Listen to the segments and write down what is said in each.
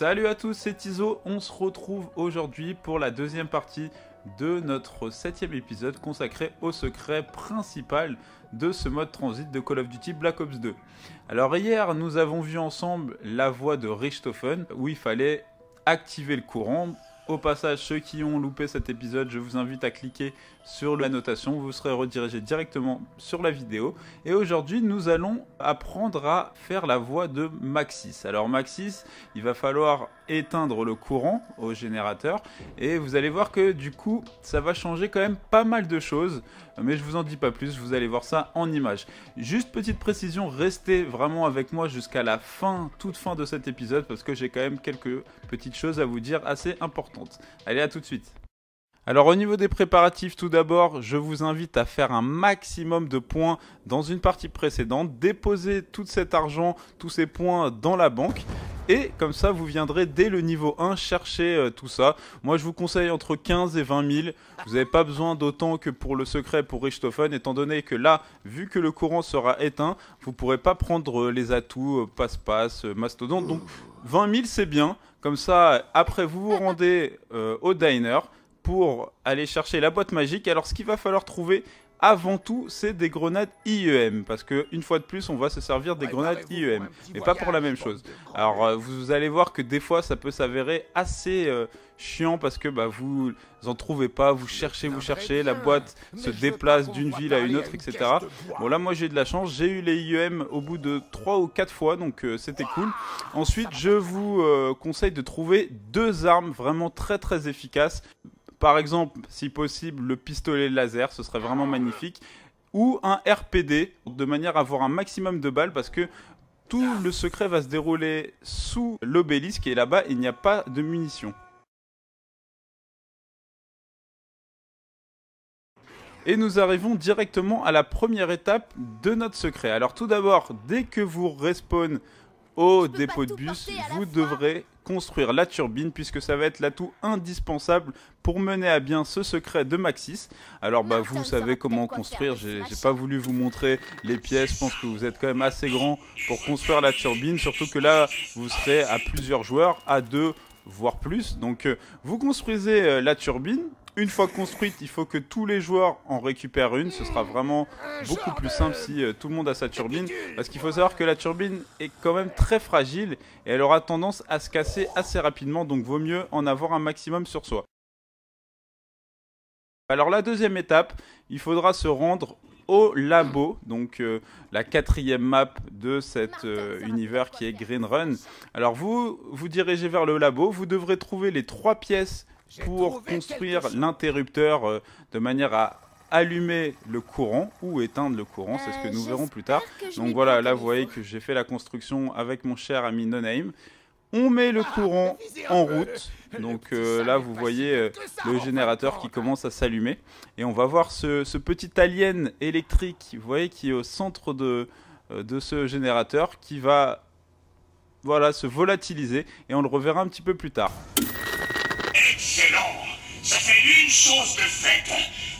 Salut à tous, c'est Tizo, on se retrouve aujourd'hui pour la deuxième partie de notre 7e épisode consacré au secret principal de ce mode transit de Call of Duty Black Ops 2. Alors hier, nous avons vu ensemble la voie de Richthofen où il fallait activer le courant. Au passage, ceux qui ont loupé cet épisode, je vous invite à cliquer sur la notation, vous serez redirigé directement sur la vidéo. Et aujourd'hui, nous allons apprendre à faire la voie de Maxis. Alors Maxis, il va falloir éteindre le courant au générateur. Et vous allez voir que du coup, ça va changer quand même pas mal de choses. Mais je vous en dis pas plus, vous allez voir ça en images. Juste petite précision, restez vraiment avec moi jusqu'à la fin, toute fin de cet épisode, parce que j'ai quand même quelques petites choses à vous dire assez importantes. Allez, à tout de suite. Alors au niveau des préparatifs, tout d'abord, je vous invite à faire un maximum de points dans une partie précédente, déposer tout cet argent, tous ces points dans la banque, et comme ça vous viendrez dès le niveau 1 chercher tout ça. Moi je vous conseille entre 15 et 20 000, vous n'avez pas besoin d'autant que pour le secret pour Richthofen, étant donné que là, vu que le courant sera éteint, vous ne pourrez pas prendre les atouts, passe-passe, mastodonte, donc 20 000 c'est bien, comme ça après vous vous rendez au diner, pour aller chercher la boîte magique. Alors ce qu'il va falloir trouver avant tout, c'est des grenades IEM, parce que une fois de plus, on va se servir des grenades IEM, mais pas pour la même chose. Alors vous allez voir que des fois, ça peut s'avérer assez chiant, parce que vous en trouvez pas, vous cherchez, la boîte se déplace d'une ville à une autre, etc. Bon là, moi j'ai eu de la chance, j'ai eu les IEM au bout de 3 ou 4 fois, donc c'était cool. Ensuite, je vous conseille de trouver deux armes vraiment très très efficaces. Par exemple, si possible, le pistolet laser, ce serait vraiment magnifique. Ou un RPD, de manière à avoir un maximum de balles, parce que tout le secret va se dérouler sous l'obélisque, et là-bas, il n'y a pas de munitions. Et nous arrivons directement à la première étape de notre secret. Alors tout d'abord, dès que vous respawn au dépôt de bus, vous devrez construire la turbine, puisque ça va être l'atout indispensable pour mener à bien ce secret de Maxis. Alors vous savez comment construire, j'ai pas voulu vous montrer les pièces, je pense que vous êtes quand même assez grand pour construire la turbine, surtout que là vous serez à plusieurs joueurs, à 2 voire plus. Donc vous construisez la turbine. Une fois construite, il faut que tous les joueurs en récupèrent une. Ce sera vraiment beaucoup plus simple si tout le monde a sa turbine. Parce qu'il faut savoir que la turbine est quand même très fragile et elle aura tendance à se casser assez rapidement. Donc vaut mieux en avoir un maximum sur soi. Alors la deuxième étape, il faudra se rendre au labo, donc la 4e map de cet univers qui est Green Run. Alors vous dirigez vers le labo, vous devrez trouver les 3 pièces pour construire l'interrupteur de manière à allumer le courant ou éteindre le courant, c'est ce que nous verrons plus tard. Donc voilà, là vous voyez que j'ai fait la construction avec mon cher ami No Name. On met le courant en route, donc là vous voyez le générateur qui commence à s'allumer. Et on va voir ce petit alien électrique, vous voyez, qui est au centre de ce générateur, qui va se volatiliser, et on le reverra un petit peu plus tard. Excellent! Ça fait une chose de faite.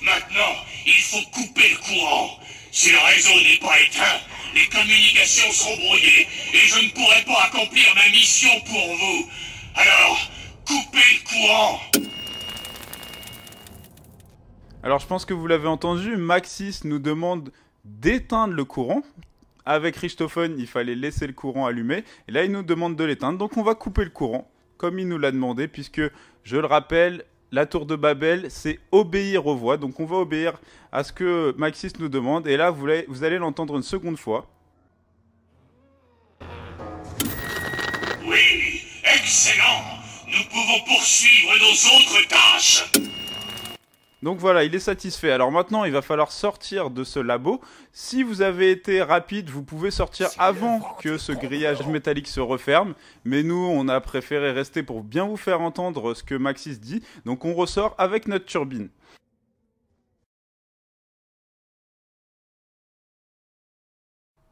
Maintenant, il faut couper le courant. Si le réseau n'est pas éteint, les communications seront brouillées et je ne pourrai pas accomplir ma mission pour vous. Alors, coupez le courant! Alors je pense que vous l'avez entendu, Maxis nous demande d'éteindre le courant. Avec Richthofen, il fallait laisser le courant allumé. Et là, il nous demande de l'éteindre. Donc on va couper le courant, comme il nous l'a demandé, puisque, je le rappelle, la tour de Babel, c'est obéir aux voix. Donc on va obéir à ce que Maxis nous demande. Et là, vous allez l'entendre une seconde fois. Oui, excellent! Nous pouvons poursuivre nos autres tâches! Donc voilà, il est satisfait. Alors maintenant, il va falloir sortir de ce labo. Si vous avez été rapide, vous pouvez sortir avant que ce grillage métallique se referme. Mais nous, on a préféré rester pour bien vous faire entendre ce que Maxis dit. Donc on ressort avec notre turbine.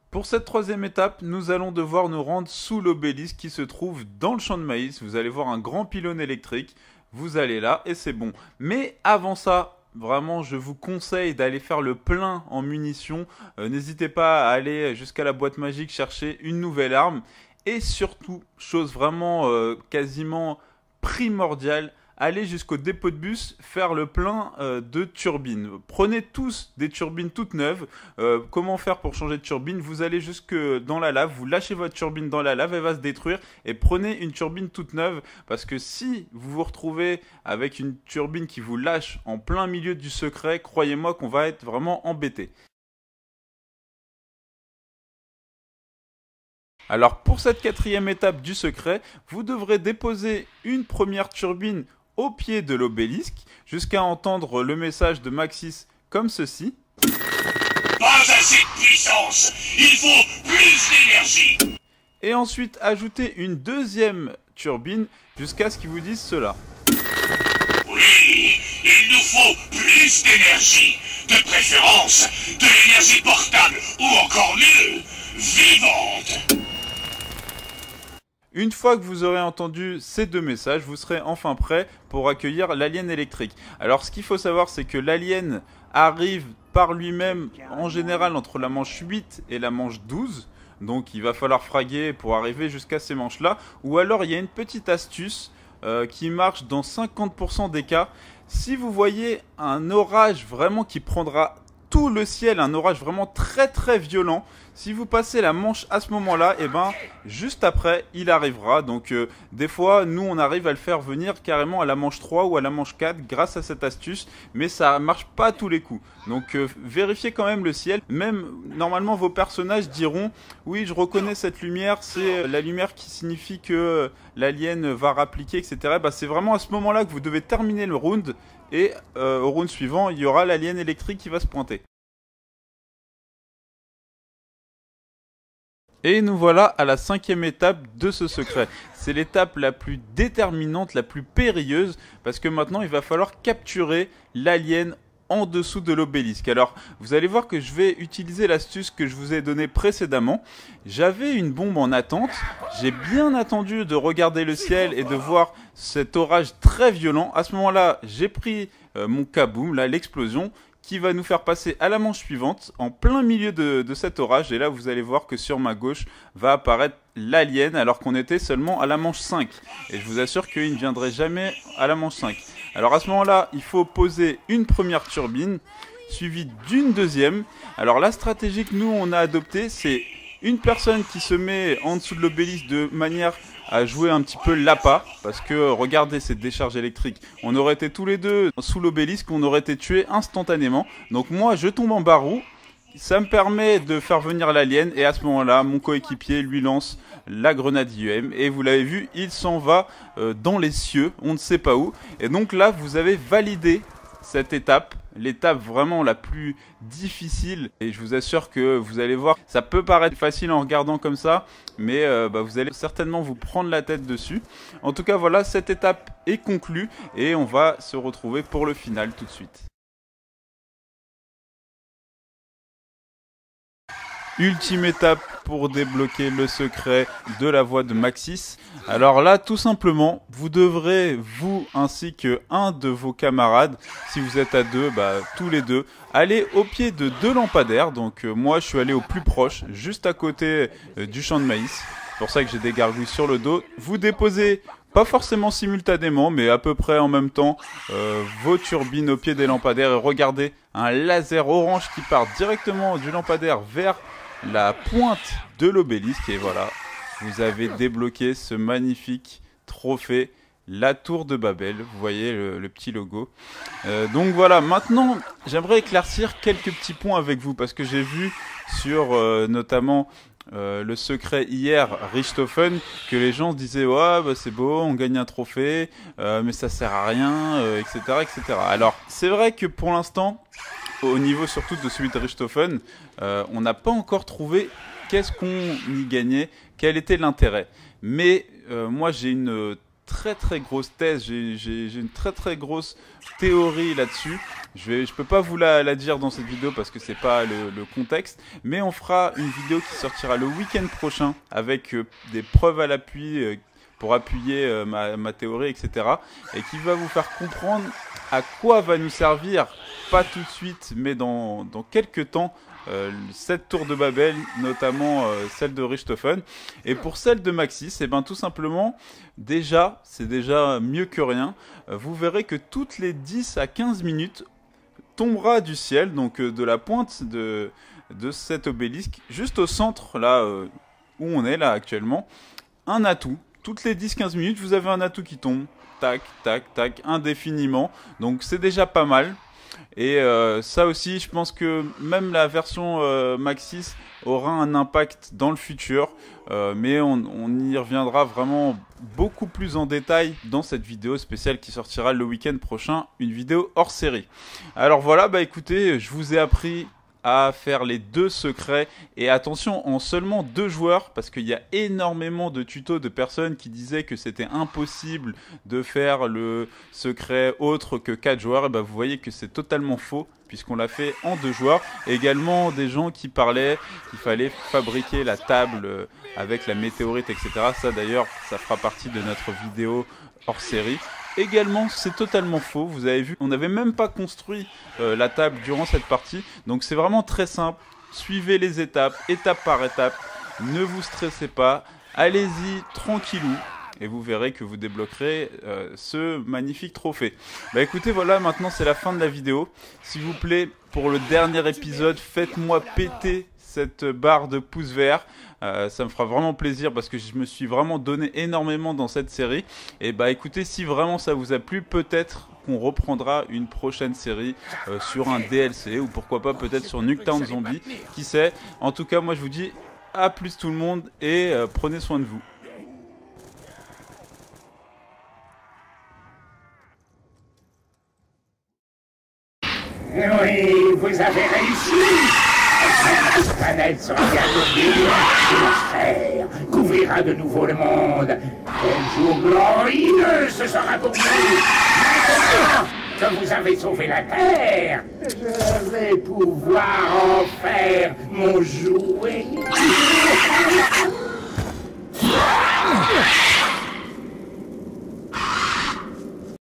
Pour cette troisième étape, nous allons devoir nous rendre sous l'obélisque qui se trouve dans le champ de maïs. Vous allez voir un grand pylône électrique. Vous allez là et c'est bon. Mais avant ça, vraiment, je vous conseille d'aller faire le plein en munitions. N'hésitez pas à aller jusqu'à la boîte magique chercher une nouvelle arme. Et surtout, chose vraiment quasiment primordiale, allez jusqu'au dépôt de bus faire le plein de turbines. Prenez tous des turbines toutes neuves. Comment faire pour changer de turbine? Vous allez jusque dans la lave, vous lâchez votre turbine dans la lave, elle va se détruire et prenez une turbine toute neuve parce que si vous vous retrouvez avec une turbine qui vous lâche en plein milieu du secret, croyez-moi qu'on va être vraiment embêté. Alors pour cette quatrième étape du secret, vous devrez déposer une première turbine au pied de l'obélisque jusqu'à entendre le message de Maxis comme ceci. Pas assez de puissance, il faut plus d'énergie. Et ensuite ajouter une deuxième turbine jusqu'à ce qu'ils vous disent cela. Oui, il nous faut plus d'énergie, de préférence de l'énergie portable ou encore mieux, vivante. Une fois que vous aurez entendu ces deux messages, vous serez enfin prêt pour accueillir l'alien électrique. Alors ce qu'il faut savoir, c'est que l'alien arrive par lui-même en général entre la manche 8 et la manche 12. Donc il va falloir fraguer pour arriver jusqu'à ces manches-là. Ou alors il y a une petite astuce qui marche dans 50% des cas. Si vous voyez un orage vraiment qui prendra tout le ciel, un orage vraiment très très violent, si vous passez la manche à ce moment-là, et ben juste après il arrivera. Donc des fois nous on arrive à le faire venir carrément à la manche 3 ou à la manche 4 grâce à cette astuce, mais ça marche pas à tous les coups. Donc vérifiez quand même le ciel. Même normalement vos personnages diront oui, je reconnais cette lumière, c'est la lumière qui signifie que l'alien va rappliquer, etc. Bah, c'est vraiment à ce moment-là que vous devez terminer le round. Et au round suivant, il y aura l'alien électrique qui va se pointer. Et nous voilà à la cinquième étape de ce secret. C'est l'étape la plus déterminante, la plus périlleuse, parce que maintenant il va falloir capturer l'alien en dessous de l'obélisque. Alors, vous allez voir que je vais utiliser l'astuce que je vous ai donnée précédemment. J'avais une bombe en attente, j'ai bien attendu de regarder le ciel et de voir cet orage très violent. À ce moment-là, j'ai pris mon kaboom, là, l'explosion, qui va nous faire passer à la manche suivante, en plein milieu de cet orage. Et là, vous allez voir que sur ma gauche va apparaître l'alien, alors qu'on était seulement à la manche 5. Et je vous assure qu'il ne viendrait jamais à la manche 5. Alors à ce moment-là, il faut poser une première turbine, suivie d'une deuxième. Alors la stratégie que nous, on a adoptée, c'est une personne qui se met en dessous de l'obélisque de manière à jouer un petit peu l'appât, parce que regardez cette décharge électrique, on aurait été tous les deux sous l'obélisque, on aurait été tués instantanément. Donc moi je tombe en barreau, ça me permet de faire venir l'alien, et à ce moment-là mon coéquipier lui lance la grenade IEM, et vous l'avez vu, il s'en va dans les cieux, on ne sait pas où. Et donc là vous avez validé cette étape, l'étape vraiment la plus difficile, et je vous assure que vous allez voir, ça peut paraître facile en regardant comme ça, mais vous allez certainement vous prendre la tête dessus. En tout cas voilà, cette étape est conclue et on va se retrouver pour le final tout de suite. Ultime étape pour débloquer le secret de la voix de Maxis. Alors là, tout simplement, vous devrez, vous ainsi que un de vos camarades, si vous êtes à deux, tous les deux, aller au pied de deux lampadaires. Donc moi, je suis allé au plus proche, juste à côté du champ de maïs. C'est pour ça que j'ai des gargouilles sur le dos. Vous déposez, pas forcément simultanément, mais à peu près en même temps, vos turbines au pied des lampadaires. Et regardez, un laser orange qui part directement du lampadaire vers la pointe de l'obélisque. Et voilà, vous avez débloqué ce magnifique trophée, la tour de Babel. Vous voyez le petit logo. Donc voilà, maintenant j'aimerais éclaircir quelques petits points avec vous, parce que j'ai vu sur notamment le secret hier, Richthofen, que les gens se disaient ouais c'est beau, on gagne un trophée, mais ça sert à rien, etc., etc. Alors c'est vrai que pour l'instant, au niveau surtout de celui de Richthofen, on n'a pas encore trouvé qu'est-ce qu'on y gagnait, quel était l'intérêt. Mais moi j'ai une très très grosse thèse, j'ai une très très grosse théorie là-dessus. Je peux pas vous la dire dans cette vidéo parce que c'est pas le contexte, mais on fera une vidéo qui sortira le week-end prochain avec des preuves à l'appui pour appuyer ma théorie, etc. Et qui va vous faire comprendre à quoi va nous servir, pas tout de suite, mais dans quelques temps, cette tour de Babel, notamment celle de Richthofen. Et pour celle de Maxis, et ben tout simplement, c'est déjà mieux que rien. Vous verrez que toutes les 10 à 15 minutes tombera du ciel, donc de la pointe de cet obélisque, juste au centre, là où on est là actuellement, un atout. Toutes les 10-15 minutes, vous avez un atout qui tombe. Tac, tac, tac, indéfiniment. Donc c'est déjà pas mal. Et ça aussi, je pense que même la version Maxis aura un impact dans le futur. Mais on y reviendra vraiment beaucoup plus en détail dans cette vidéo spéciale qui sortira le week-end prochain. Une vidéo hors série. Alors voilà, bah écoutez, je vous ai appris à faire les 2 secrets, et attention, en seulement 2 joueurs, parce qu'il y a énormément de tutos de personnes qui disaient que c'était impossible de faire le secret autre que 4 joueurs, et ben vous voyez que c'est totalement faux, puisqu'on l'a fait en 2 joueurs. Et également des gens qui parlaient qu'il fallait fabriquer la table avec la météorite, etc. Ça d'ailleurs, ça fera partie de notre vidéo hors série. Également, c'est totalement faux, vous avez vu, on n'avait même pas construit la table durant cette partie, donc c'est vraiment très simple, suivez les étapes, étape par étape, ne vous stressez pas, allez-y tranquillou, et vous verrez que vous débloquerez ce magnifique trophée. Bah écoutez, voilà, maintenant c'est la fin de la vidéo, s'il vous plaît, pour le dernier épisode, faites-moi péter cette barre de pouce vert. Ça me fera vraiment plaisir parce que je me suis vraiment donné énormément dans cette série. Et bah écoutez, si vraiment ça vous a plu, peut-être qu'on reprendra une prochaine série sur un DLC, ou pourquoi pas peut-être sur Nuketown Zombie, qui sait. En tout cas, moi je vous dis à plus tout le monde, et prenez soin de vous. Oui, vous avez réussi. La planète sera bientôt libre, et la sphère couvrira de nouveau le monde. Quel jour glorieux ce sera pour vous. Maintenant que vous avez sauvé la Terre, je vais pouvoir en faire mon jouet.